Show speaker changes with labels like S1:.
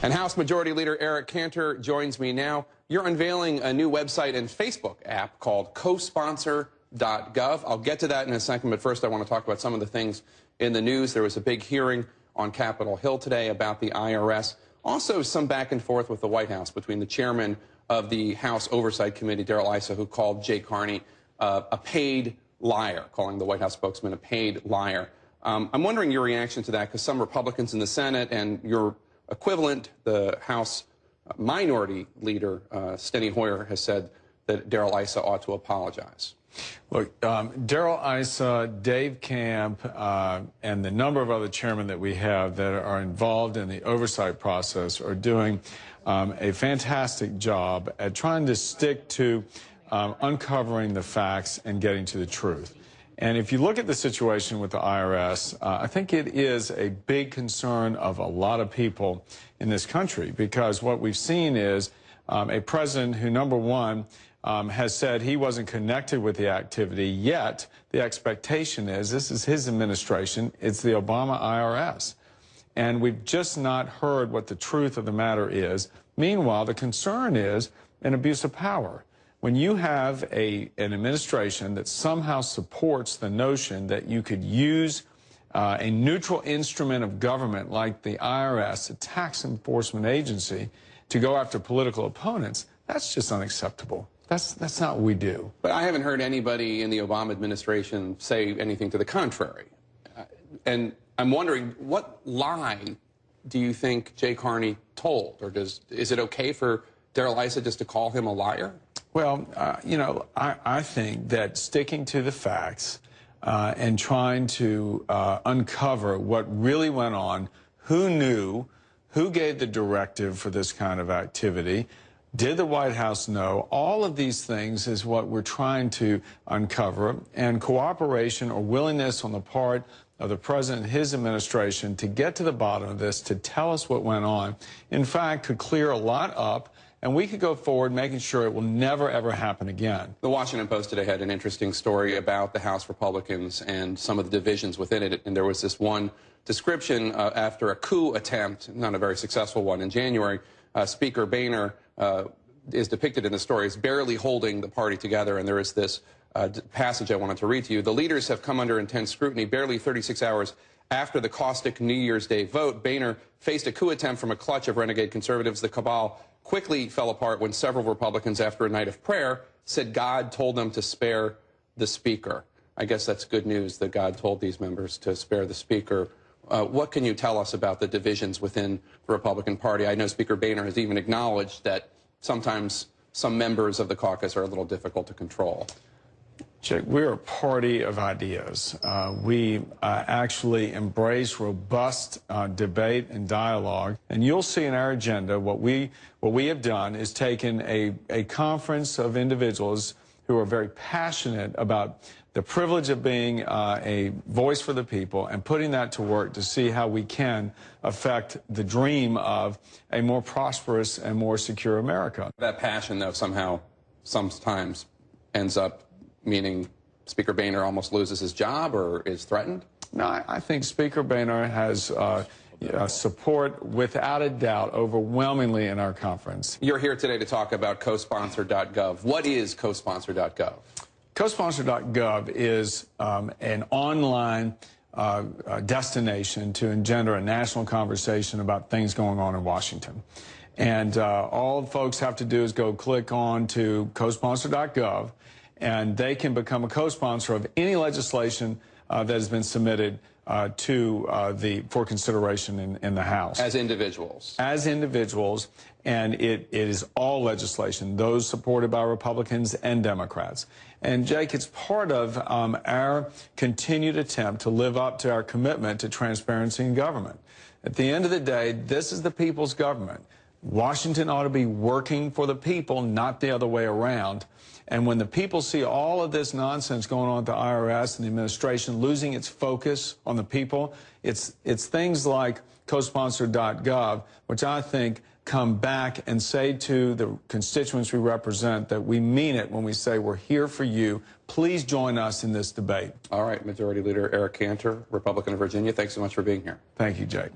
S1: And House Majority Leader Eric Cantor joins me now. You're unveiling a new website and Facebook app called cosponsor.gov. I'll get to that in a second, but first I want to talk about some of the things in the news. There was a big hearing on Capitol Hill today about the IRS. Also some back and forth with the White House between the chairman of the House Oversight Committee, Darrell Issa, who called Jay Carney a paid liar, calling the White House spokesman a paid liar. I'm wondering your reaction to that, because some Republicans in the Senate and your equivalent, the House Minority Leader, Steny Hoyer, has said that Darrell Issa ought to apologize.
S2: Look, Darrell Issa, Dave Camp, and the number of other chairmen that we have that are involved in the oversight process are doing a fantastic job at trying to stick to uncovering the facts and getting to the truth. And if you look at the situation with the IRS, I think it is a big concern of a lot of people in this country, because what we've seen is a president who, number one, has said he wasn't connected with the activity, yet the expectation is this is his administration, it's the Obama IRS. And we've just not heard what the truth of the matter is. Meanwhile, the concern is an abuse of power. When you have an administration that somehow supports the notion that you could use a neutral instrument of government like the IRS, a tax enforcement agency, to go after political opponents, that's just unacceptable. That's not what we do.
S1: But I haven't heard anybody in the Obama administration say anything to the contrary. And I'm wondering, what lie do you think Jay Carney told? Or is it okay for Darrell Issa just to call him a liar?
S2: Well, you know, I think that sticking to the facts and trying to uncover what really went on, who knew, who gave the directive for this kind of activity, did the White House know, all of these things is what we're trying to uncover, and cooperation or willingness on the part of the president and his administration to get to the bottom of this, to tell us what went on, in fact, could clear a lot up. And we could go forward making sure it will never, ever happen again.
S1: The Washington Post today had an interesting story about the House Republicans and some of the divisions within it. And there was this one description after a coup attempt, not a very successful one, in January. Speaker Boehner is depicted in the story as barely holding the party together. And there is this passage I wanted to read to you. The leaders have come under intense scrutiny. Barely 36 hours after the caustic New Year's Day vote, Boehner faced a coup attempt from a clutch of renegade conservatives. The cabal quickly fell apart when several Republicans, after a night of prayer, said God told them to spare the speaker. I guess that's good news that God told these members to spare the speaker. What can you tell us about the divisions within the Republican Party? I know Speaker Boehner has even acknowledged that sometimes some members of the caucus are a little difficult to control.
S2: Jake, we're a party of ideas. We actually embrace robust debate and dialogue. And you'll see in our agenda what we have done is taken a conference of individuals who are very passionate about the privilege of being a voice for the people and putting that to work to see how we can affect the dream of a more prosperous and more secure America.
S1: That passion, though, somehow sometimes ends up meaning Speaker Boehner almost loses his job or is threatened?
S2: No, I think Speaker Boehner has support, without a doubt, overwhelmingly in our conference.
S1: You're here today to talk about cosponsor.gov. What is cosponsor.gov?
S2: Cosponsor.gov is an online destination to engender a national conversation about things going on in Washington. And all folks have to do is go click on to cosponsor.gov, and they can become a co-sponsor of any legislation that has been submitted for consideration in the House. As individuals? As individuals, and it is all legislation, those supported by Republicans and Democrats. And, Jake, it's part of our continued attempt to live up to our commitment to transparency in government. At the end of the day, this is the people's government. Washington ought to be working for the people, not the other way around. And when the people see all of this nonsense going on at the IRS and the administration losing its focus on the people, it's things like cosponsor.gov, which I think come back and say to the constituents we represent that we mean it when we say we're here for you. Please join us in this debate.
S1: All right, Majority Leader Eric Cantor, Republican of Virginia, thanks so much for being here.
S2: Thank you, Jake.